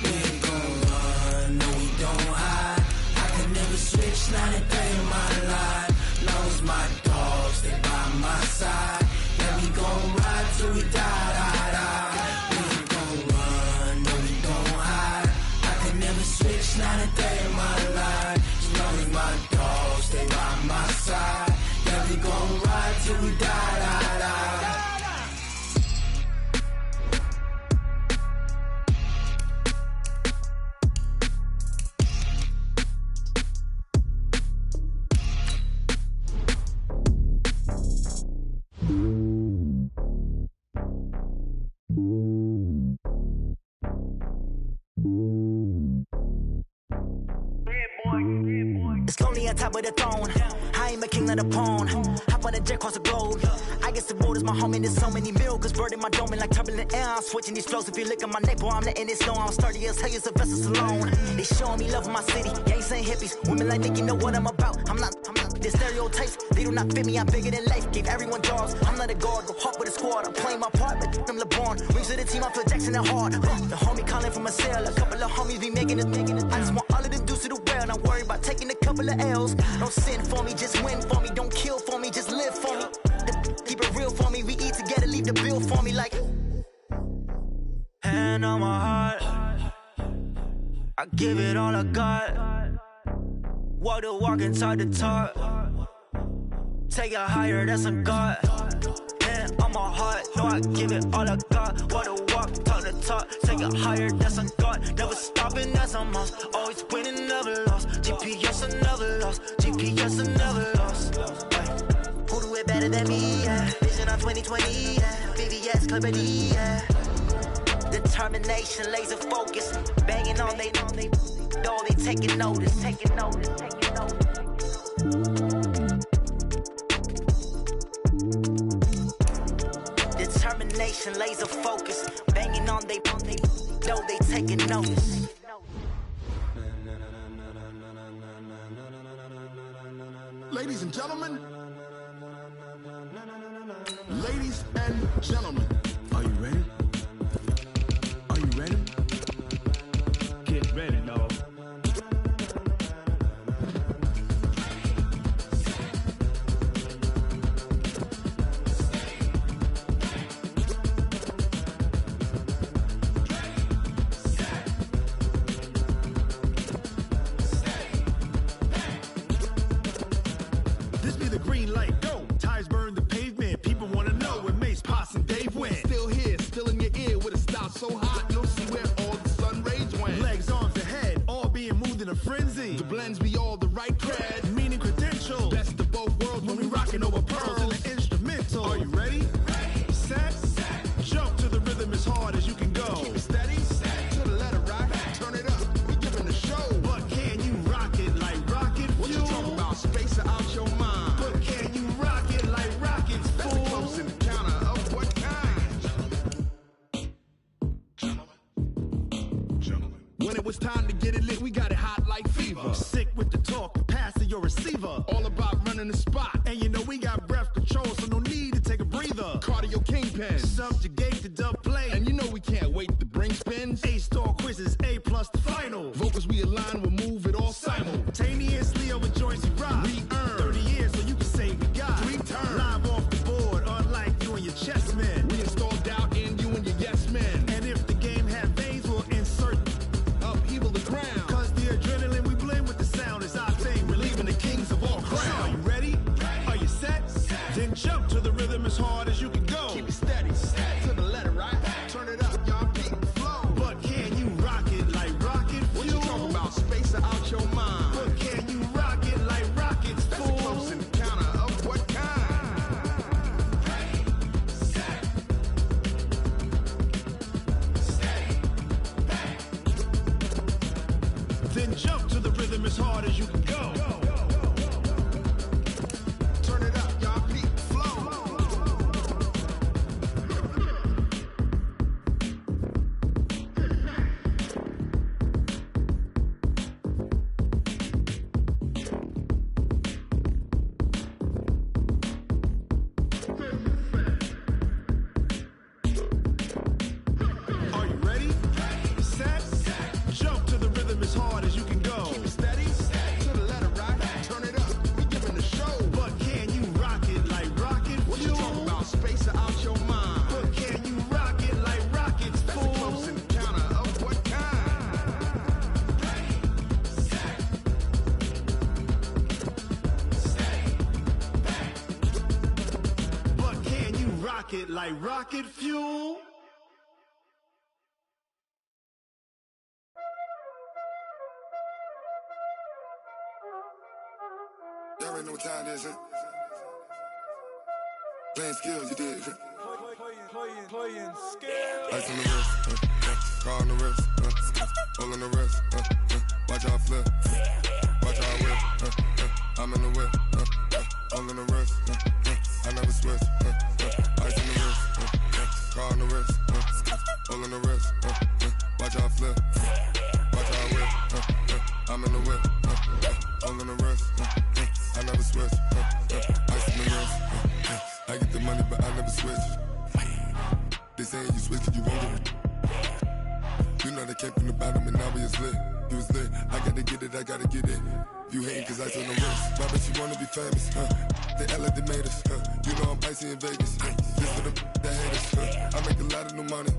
We ain't gon' run, no we don't hide. I can never switch, not a day in my life. Long as my dogs, they by my side. Yeah, we gon' ride till we die, die, die. We ain't gon' run, no we don't hide. I can never switch, not a day in my life. As long as my dogs, stay by my side. Yeah, we gon' ride till we die, die, die. It's lonely on top of the throne. I ain't a king of the pawn. Hop on a jet across the globe. I guess the road is my home and there's so many miracles burning my dome and like turbulent air. I'm switching these flows. If you look at my neck, boy, I'm letting it slow. I'm sturdy as hell, it's a vessel alone. They showing me love in my city. Gang saying hippies. Women like Nick, you know what I'm about. I'm not their stereotypes. They do not fit me. I'm bigger than life. Gave everyone jobs. I'm not a guard. Go hard with a squad. I'm playing my part, but I'm LeBron. Rings to the team. I feel Jackson and hard. The homie calling from a cell. A couple of homies be making it. I just want all of them dudes to the well. Not worry about taking a couple of L's. Don't sin for me, just win for me. Don't kill for me, just live for me. Keep it real for me. We eat together, leave the bill for me like. Hand on my heart, I give it all I got. Walk the walk inside the talk. Take it higher, that's a God. Hand on my heart, no, I give it all I got. Walk the walk, talk the talk. Take it higher, that's a God. Never stopping, that's a must. Always winning, never lost. GPS, I never lost. GPS, I never lost. Who do it better than me, yeah? Vision on 2020, yeah. VVS, Clarity, yeah. Determination, laser focus. Banging on they door, they taking notice. Determination, laser focus. Banging on they door, they taking notice. Ladies and gentlemen, are you ready? Are you ready? Get ready, dog. This be the green light, go. Tires burn the pavement. People wanna know where Mace, Potts, and Dave went. Still here, still in your ear with a style so hot, you'll see where all the sun rays went. Legs, arms, and head, all being moved in a frenzy. The blends be all the right cred, meaning credentials. Best of both worlds when we rockin' over pearls in the instrumental. Are you ready? Set. Jump to the rhythm as hard as you can go. Keep it steady, to the letter rock. Turn it up, we giving the show. But can you rock it like rocket fuel? What you talking about? Space out your mind. But can you rock it like rockets, fool? That's a close encounter of what kind? Gentlemen. When it was time to get it lit, we got it hot like fever. Sick with the talk, passing your receiver. All about running the spot. And you know we got breath control, so no need to take a breather. Cardio kingpin, subjugate the dub play. And you know we can't wait to bring spins. A-star quizzes, A+ the final. Vocals we align, we'll move it all simultaneously over joints we rock. We earn 30 years, so you can say we got 3 turns. Live off the board, unlike you and your chess men. We install doubt in you and your yes men. And if the game had veins, we'll insert upheaval the ground. Cause the adrenaline we blend with the sound is our thing, relieving the kings of all crowns. Are you ready? Are you set? Then jump to the rhythm as hard as you can go. Keep it steady, to the letter right. Turn it up, y'all. as hard as you can go. Turn it up, y'all. Peak flow. Are you ready? Set. Jump to the rhythm as hard as you can go. Keep it steady. To the letter, right? Turn it up. We giving the show. But can you rock it like rocket? What you talking about? Space out your mind. But can you rock it like rockets? That's a close encounter of what kind? But can you rock it like rocket fuel? Y'all already know what time it is, huh? Playing skills, you did. Playing skills. Ice on the wrist, car on the wrist, hole in the wrist, watch out flip, watch out whip, I'm in the whip, hole in the wrist, I never switch, ice on the wrist, car on the wrist, hole in the wrist, watch out flip, watch out whip, I'm in the whip, hole in the wrist, I never switch, ice on the wrist, I get the money but I never switch. They saying you switch 'cause you won't get it. You know they came from the bottom and now we is lit. You was lit, I gotta get it, I gotta get it. You hating 'cause I on the wrist. Why bet you wanna be famous, They act like they made us, You know I'm icy in Vegas, Just for the that hate us, I make a lot of new money,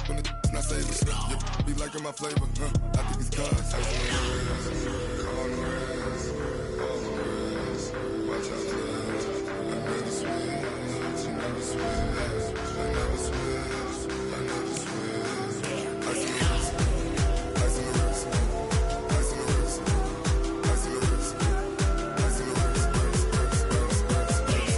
When it's not savers, You be liking my flavor, I think it's cause ice on the wrist, on the wrist, on the wrist. Watch out, I never switch, I never switch. I never switch, I never switch. Ice on the wrist, ice on the wrist, ice on the wrist, ice on the wrist, ice on the wrist,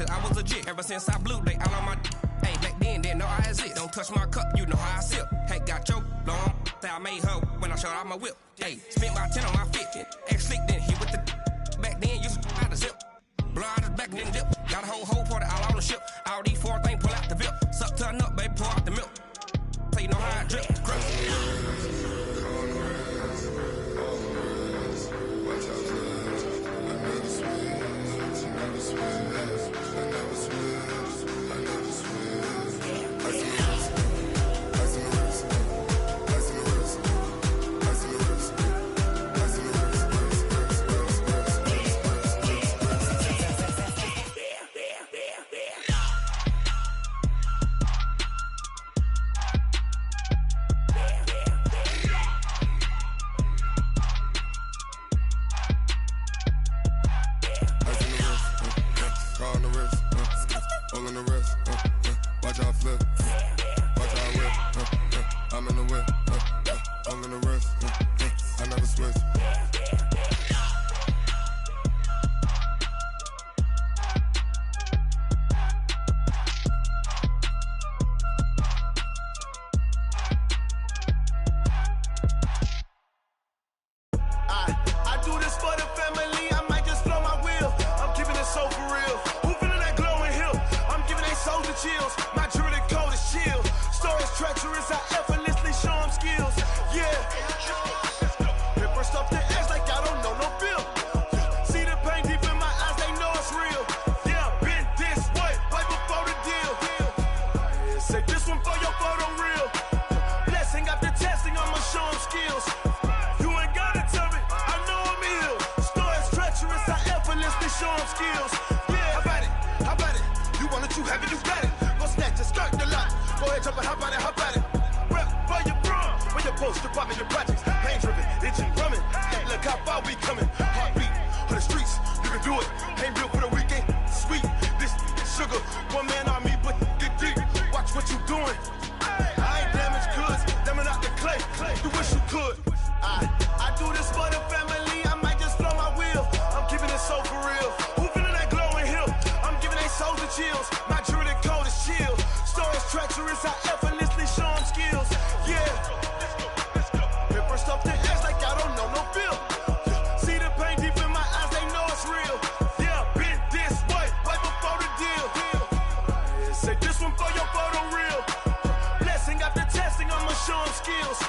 I was legit ever since I blew they all on my hey back then didn't know I exist. Don't touch my cup, you know how I sip. Hey, got your long that I made her when I showed out my whip. Hey, spent about 10 on my fit. Ex slick then hit with the back then used to out the zip. Blow out his back then dip. Got a whole party all on the ship. All these four things pull out the VIP. Suck to a nut, baby, pour out the milk. So you know how I drip. One man army, but get deep. Watch what you doing. I ain't damaged goods. Damn it, chills. My jewelry code is chill. Stories treacherous, I effortlessly show them skills. Yeah. Hit first off the edge like I don't know no feel. See the pain deep in my eyes, they know it's real. Yeah, been this way, right before the deal. Say this one for your photo reel. Blessing after testing, I'ma show them skills.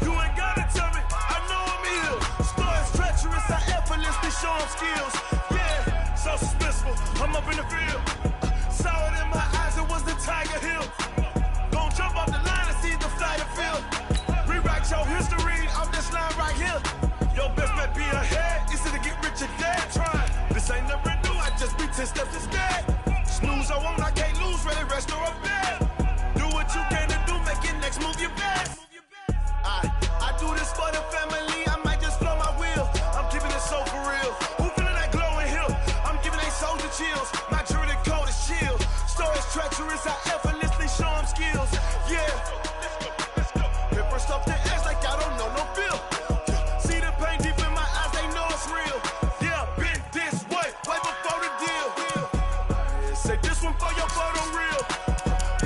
You ain't gotta tell me, I know I'm ill. Stories treacherous, I effortlessly show them skills. Yeah, so suspenseful, I'm up in the field. Saw it in my eyes, it was the Tiger Hill. Gon' jump off the line and see the flight of field. Rewrite your history off this line right here. Your best bet be ahead, easy to get rich or dead. Try, this ain't never new, I just be 10 steps instead. Snooze, I won't, I can't lose, ready, rest or a bed. Do what you can to do, make your next move your best. I do this for the family, I might just blow my wheel. I'm keeping it so for real. Who feeling that glowing hill? I'm giving they soldier chills. My jewelry code is chill. Stories treacherous, I effortlessly show them skills. Yeah. Hit first off the edge like I don't know no feel. See the pain deep in my eyes, they know it's real. Yeah, been this way, way before the deal. Say this one for your photo reel.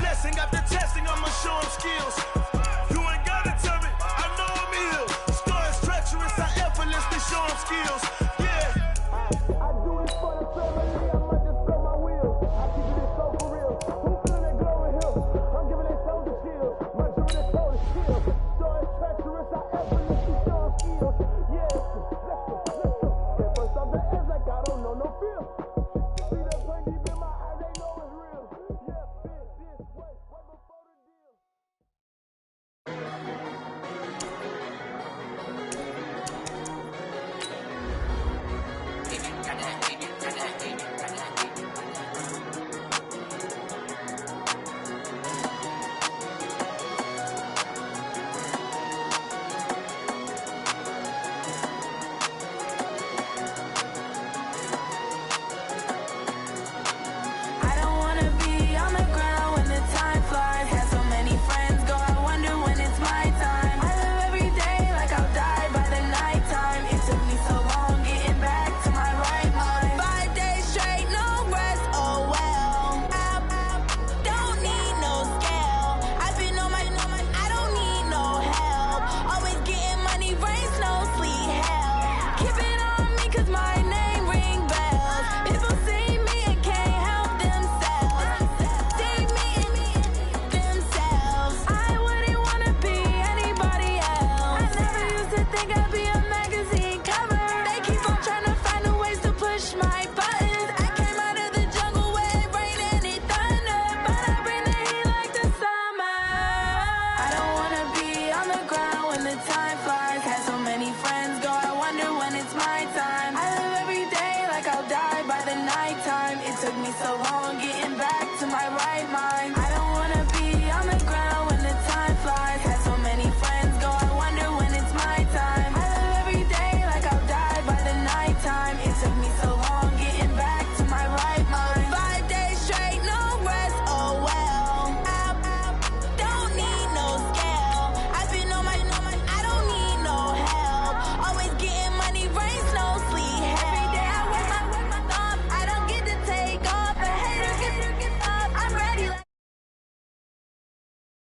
Blessing after testing, I'ma show them skills.